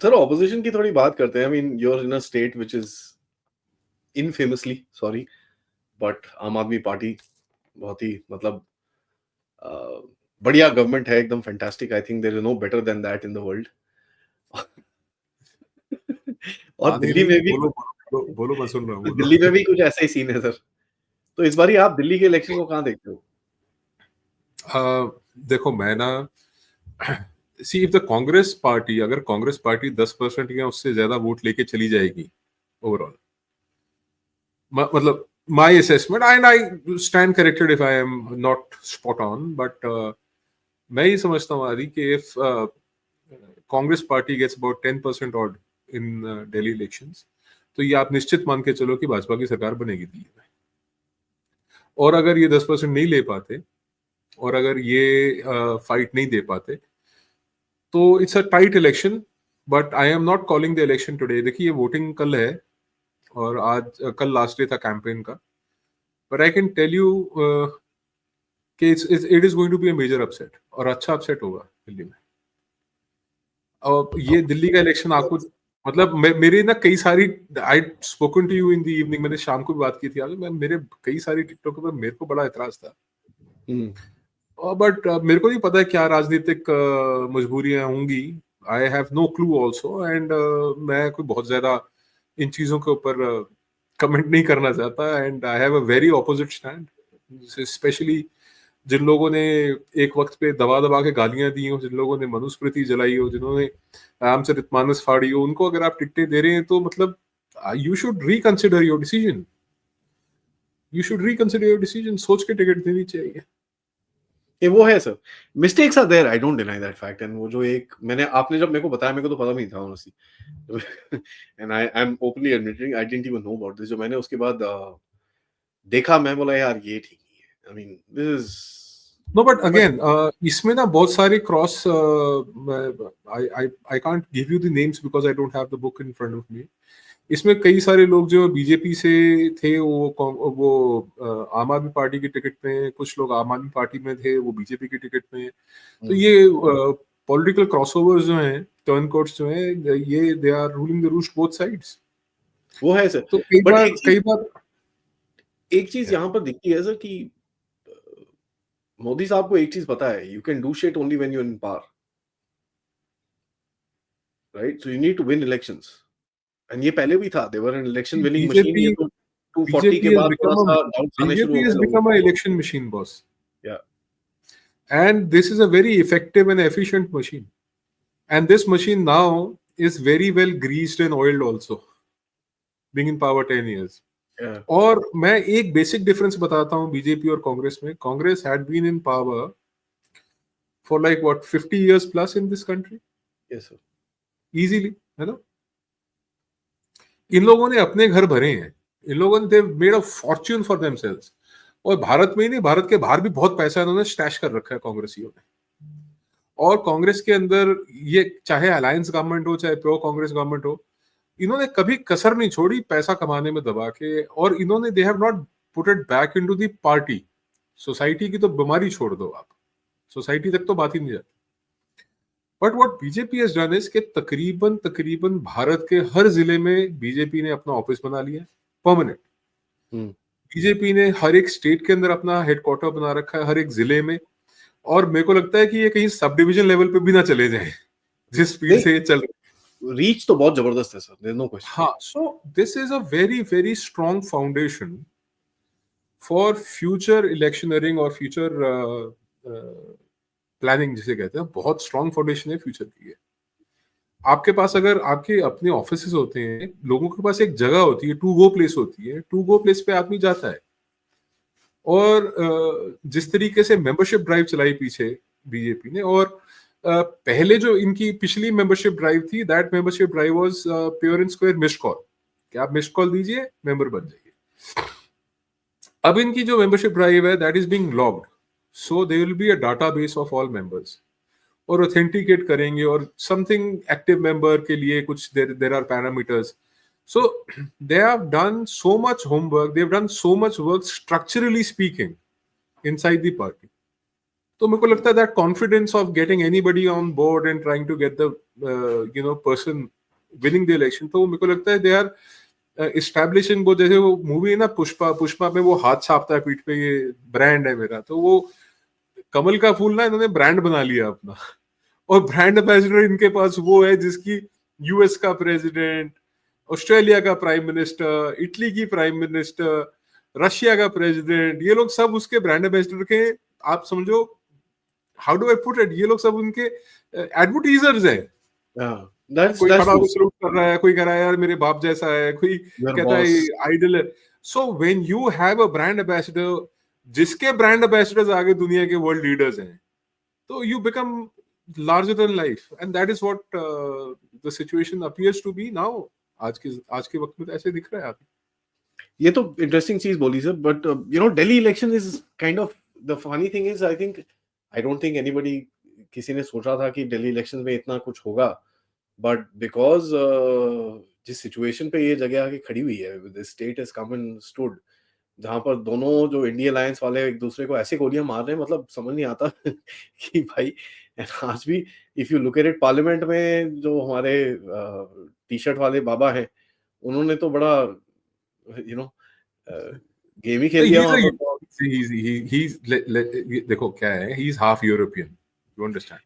Sir opposition की थोड़ी बात करते हैं। I mean you are in a state which is infamously sorry but Aam Aadmi party बहुत ही मतलब बढ़िया गवर्नमेंट है, एकदम fantastic. I think there is no better than that in the world. और हाँ, नहीं दिल्ली नहीं, में भी बोलो बोलो बोलो, मैं सुन रहा हूँ, दिल्ली में बोलो। भी कुछ ऐसा ही सीन है सर। तो इस बारी आप दिल्ली के इलेक्शन को कहाँ देखते हो? देखो मैं ना, see if the Congress party, अगर कांग्रेस पार्टी 10% या उससे ज्यादा वोट लेके चली जाएगी ओवरऑल, मतलब my assessment, and I stand corrected if I am not spot on, but मैं ये समझता हूँ आदि कि if Congress party gets about 10% odd in Delhi elections, तो ये आप निश्चित मान के चलो कि भाजपा की सरकार बनेगी दिल्ली में। और अगर ये 10% नहीं ले पाते, और अगर ये फाइट नहीं दे पाते, तो it's a tight election, but I am not calling the election today. देखिए वोटिंग कल है, और आज कल लास्ट डे था कैंपेन का, but I can tell you कि it is going to be a major upset, और अच्छा अपसेट होगा दिल्ली में। और ये दिल्ली का इलेक्शन आपको, मतलब मेरे ना कई सारी, I spoken to you in the evening, मैंने शाम को भी बात की थी आज, मेरे कई सारी टिकटॉक पर मेरे को बड़ा एतराज था, बट मेरे को नहीं पता है क्या राजनीतिक मजबूरियां होंगी। I have no clue also, and मैं कोई बहुत ज्यादा इन चीजों के ऊपर कमेंट नहीं करना चाहता, and I have a very opposite stand, specially जिन लोगों ने एक वक्त पे दबा दबा के गालियां दी हो, जिन लोगों ने मनुस्मृति जलाई हो, जिन्होंने रामचरितमानस फाड़ी हो, उनको अगर आप टिकटें दे रहे हैं तो मतलब you should reconsider your decision, सोच के टिकट देनी चाहिए। ये वो है sir, mistakes are there, I don't deny that fact. And वो जो एक मैंने आपने जब मेरे को बताया, मेरे को तो पता भी नहीं था honestly. And I am openly admitting I didn't even know about this. जो मैंने उसके बाद देखा, मैं बोला यार ये ठीक नहीं है। I mean this is no but but again, इसमें ना बहुत सारे cross, I I I can't give you the names because I don't have the book in front of me. इसमें कई सारे लोग जो बीजेपी से थे, वो आम आदमी पार्टी की टिकट में, कुछ लोग आम आदमी पार्टी में थे, वो बीजेपी की टिकट में। तो ये पॉलिटिकल क्रॉसओवर्स जो हैं, टर्न कोट्स जो हैं, ये they are ruling the roost both sides. वो है सर। तो बट कई बार एक चीज यहाँ पर दिखती है सर कि मोदी साहब को एक चीज पता है, you can do shit only when you in power, right? So you need to win elections. And ये पहले भी था, they were an election winning machine. BJP ये तो 240 के बीजेपी has बाद become a थोड़ा-सा डाउट्स आने शुरू हो BJP गए has लोगों become को। an election machine, boss. या And this is a very effective and efficient machine. And this machine now is very well greased and oiled also, being in power 10 years. या और मैं एक basic difference बताता हूँ BJP और कांग्रेस में। Congress had been in power for like what 50 years plus in this country, yes sir. easily, है ना? इन लोगों ने अपने घर भरे हैं, इन लोगों ने they made a Fortune for themselves. और भारत में ही नहीं, भारत के बाहर भी बहुत पैसा इन्होंने स्टैश कर रखा है कांग्रेसियों ने। और कांग्रेस के अंदर, ये चाहे अलायंस गवर्नमेंट हो, चाहे प्रो कांग्रेस गवर्नमेंट हो, इन्होंने कभी कसर नहीं छोड़ी पैसा कमाने में दबा के। और इन्होंने they have not put it back into the party. Society की तो बीमारी छोड़ दो आप, सोसाइटी तक तो बात ही नहीं जाती। But what BJP has done is कि तकरीबन तकरीबन भारत के हर जिले में बीजेपी ने अपना ऑफिस बना लिया, परमानेंट। बीजेपी ने हर एक स्टेट के अंदर अपना हेडक्वार्टर बना रखा है, हर एक जिले में। और मेरे को लगता है कि ये कहीं सब डिवीजन लेवल पे भी ना चले जाए, जिस स्पीड से ये चल रहे। रीच तो बहुत जबरदस्त है sir, there is no question. हाँ, so this is a very very strong foundation for future electioneering और फ्यूचर प्लानिंग जिसे कहते हैं। बहुत स्ट्रॉन्ग फाउंडेशन है फ्यूचर की है। आपके पास अगर आपके अपने ऑफिसेज होते हैं, लोगों के पास एक जगह होती है, टू गो प्लेस होती है, टू गो प्लेस पे आदमी जाता है। और जिस तरीके से मेंबरशिप ड्राइव चलाई पीछे बीजेपी ने, और पहले जो इनकी पिछली मेंबरशिप ड्राइव थी, that membership drive was pure and square missed call, कि आप मिस्ड कॉल दीजिए, मेंबर बन जाइए। अब इनकी जो मेंबरशिप ड्राइव है, that is being logged, so there will be a database of all members, और ऑथेंटिकेट करेंगे। और समथिंग एक्टिव मेंबर के लिए कुछ there are parameters. So they have done so much homework, they've done so much work structurally speaking inside the party. तो मेरे को लगता है that confidence of getting anybody on board and trying to get the person winning the election, तो मेरे को लगता है दे आर इस्टेब्लिशिंग, वो जैसे वो मूवी है ना पुष्पा में वो हाथ छापता है पीठ पे, ये ब्रांड है मेरा, तो वो कमल का फूल ना इन्होंने ब्रांड बना लिया अपना। और ब्रांड एम्बेसडर इनके पास वो है जिसकी यूएस का प्रेसिडेंट, ऑस्ट्रेलिया का प्राइम मिनिस्टर, इटली की प्राइम मिनिस्टर, रशिया का प्रेसिडेंट, ये लोग सब उसके ब्रांड एम्बेसडर के, आप समझो how do I put it, ये लोग सब उनके एडवर्टीजर्स हैं। कोई खड़ा होकर सलूट कर रहा है, कोई कह रहा है यार मेरे बाप जैसा है, कोई कहता है आइडल है। So when you have a brand ambassador, जिसके ब्रांड एम्बेसडर्स आगे दुनिया के वर्ल्ड लीडर्स हैं, तो you become larger than life, and that is what the situation appears to be now. आज के वक्त में तो ऐसे दिख रहा है आगे। ये तो इंटरेस्टिंग चीज बोली sir, but you know Delhi election is kind of the funny thing is I don't think anybody, किसी ने सोचा था कि दिल्ली इलेक्शन में इतना कुछ होगा, बट बिकॉज जिस सिचुएशन पे ये जगह आके खड़ी हुई है, the state has come and stood, जहां पर दोनों जो इंडिया अलायंस वाले एक दूसरे को ऐसे गोलियां मार रहे हैं, मतलब समझ नहीं आता कि भाई आज भी if you look at it, parliament में जो हमारे टी शर्ट वाले बाबा हैं, उन्होंने तो बड़ा यू नो गेम ही खेल दिया वहां पर। देखो क्या है, he is half European, you understand.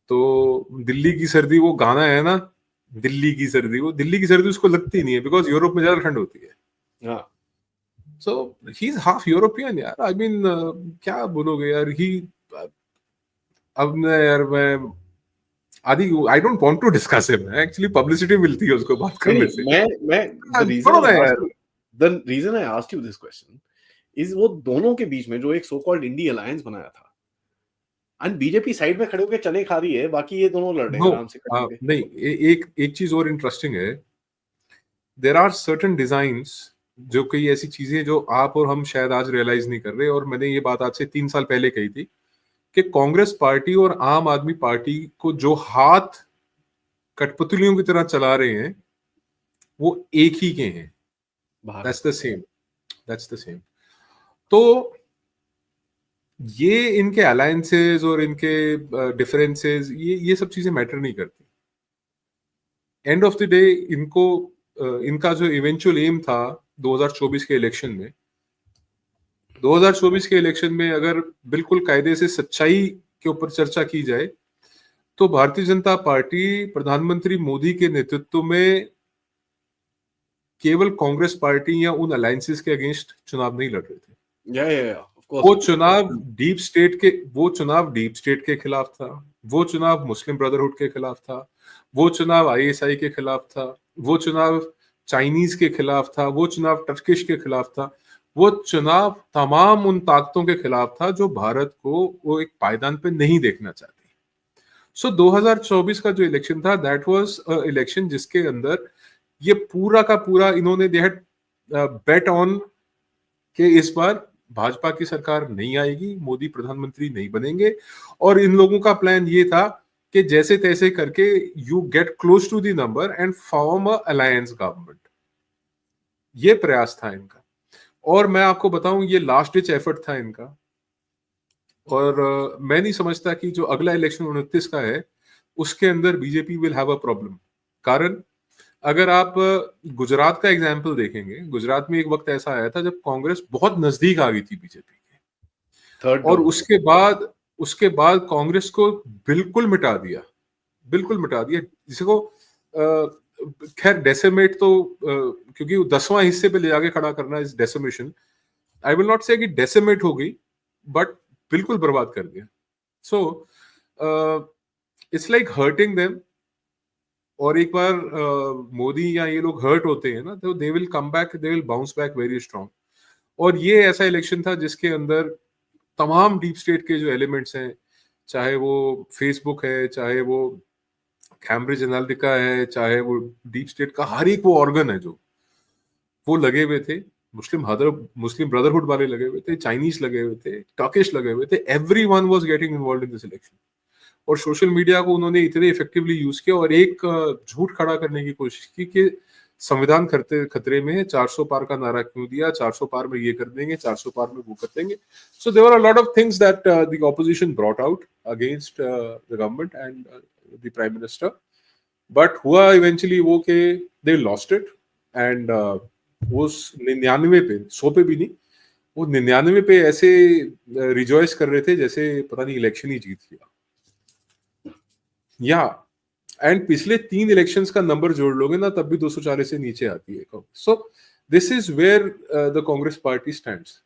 तो दिल्ली की सर्दी, वो गाना है ना, दिल्ली की सर्दी, वो दिल्ली की सर्दी उसको लगती नहीं है, बिकॉज यूरोप में ज्यादा ठंड होती है। हाँ, सो ही इज हाफ यूरोपियन यार। आई मीन क्या बोलोगे यार, ही अब यार मैं Aadi, I don't want to discuss him, actually publicity मिलती है उसको बात करने से। मैं the reason I asked you this question is वो दोनों के बीच में जो एक सो कॉल्ड इंडी अलायंस बनाया था, एंड बीजेपी साइड में खड़े होकर चने खा रही है, बाकी ये दोनों लड़ रहे हैं आराम से करके। नहीं, एक चीज और इंटरेस्टिंग है, देयर आर सर्टेन डिजाइन्स, जो कई ऐसी चीजें जो आप और हम शायद आज रियलाइज नहीं कर रहे, और मैंने ये बात आज से 3 साल पहले कही थी कि कांग्रेस पार्टी और आम आदमी पार्टी को जो हाथ कठपुतलियों की तरह चला रहे हैं, वो एक ही के हैं। That's the same. तो ये इनके अलायंसेस और इनके डिफरेंसेस, ये सब चीजें मैटर नहीं करती। एंड ऑफ द डे इनका जो इवेंचुअल एम था 2024 के इलेक्शन में, 2024 के इलेक्शन में अगर बिल्कुल कायदे से सच्चाई के ऊपर चर्चा की जाए, तो भारतीय जनता पार्टी प्रधानमंत्री मोदी के नेतृत्व में केवल कांग्रेस पार्टी या उन अलायंसेस के अगेंस्ट चुनाव नहीं लड़ रहे थे। वो चुनाव डीप स्टेट के खिलाफ था, वो चुनाव मुस्लिम ब्रदरहुड के खिलाफ था, वो चुनाव आईएसआई के खिलाफ था, वो चुनाव चाइनीज के खिलाफ था, वो चुनाव टर्किश के खिलाफ था, वो चुनाव तमाम उन ताकतों के खिलाफ था जो भारत को वो एक पायदान पे नहीं देखना चाहती। सो 2024 का जो इलेक्शन था, दैट वाज अ इलेक्शन जिसके अंदर ये पूरा का पूरा इन्होंने दे हैड बेट ऑन कि इस बार भाजपा की सरकार नहीं आएगी, मोदी प्रधानमंत्री नहीं बनेंगे, और इन लोगों का प्लान ये था कि जैसे तैसे करके you get close to the number and form a alliance government. ये प्रयास था इनका, और मैं आपको बताऊं ये लास्ट डिच एफर्ट था इनका। और मैं नहीं समझता कि जो अगला इलेक्शन 29 का है उसके अंदर BJP will have a problem. कारण अगर आप गुजरात का एग्जाम्पल देखेंगे, गुजरात में एक वक्त ऐसा आया था जब कांग्रेस बहुत नजदीक आ गई थी बीजेपी के, और उसके बाद कांग्रेस को बिल्कुल मिटा दिया जिसको खैर डेसिमेट तो क्योंकि 10वां हिस्से पे ले जाके खड़ा करना इस डेसिमेशन, आई विल नॉट से कि डेसिमेट हो गई, बट बिल्कुल बर्बाद कर दिया। So it's like hurting them, और एक बार मोदी या ये लोग हर्ट होते हैं ना, तो they will come back, they will bounce back very strong. और ये ऐसा इलेक्शन था जिसके अंदर तमाम डीप स्टेट के जो एलिमेंट्स हैं, चाहे वो फेसबुक है, चाहे वो कैम्ब्रिज एनालिटिका है, चाहे वो डीप स्टेट का हर एक वो ऑर्गन है जो वो लगे हुए थे, मुस्लिम ब्रदरहुड वाले लगे हुए थे, चाइनीज लगे हुए थे, टर्किश लगे हुए थे, everyone was getting involved in this election. और सोशल मीडिया को उन्होंने इतने इफेक्टिवली यूज किया और एक झूठ खड़ा करने की कोशिश की कि संविधान खतरे में है, 400 पार का नारा क्यों दिया, 400 पार में ये कर देंगे, 400 पार में वो कर देंगे. So there were a lot of things that the opposition brought out against the government and the prime minister. But हुआ eventually वो कि they lost it and वो 99 पे 100 पे भी नहीं, वो 99 पे ऐसे रिजॉइस कर रहे थे जैसे पता नहीं इलेक्शन ही जीत लिया. या एंड पिछले 3 इलेक्शंस का नंबर जोड़ लोगे ना तब भी 240 से नीचे आती है. So this is where the Congress party stands.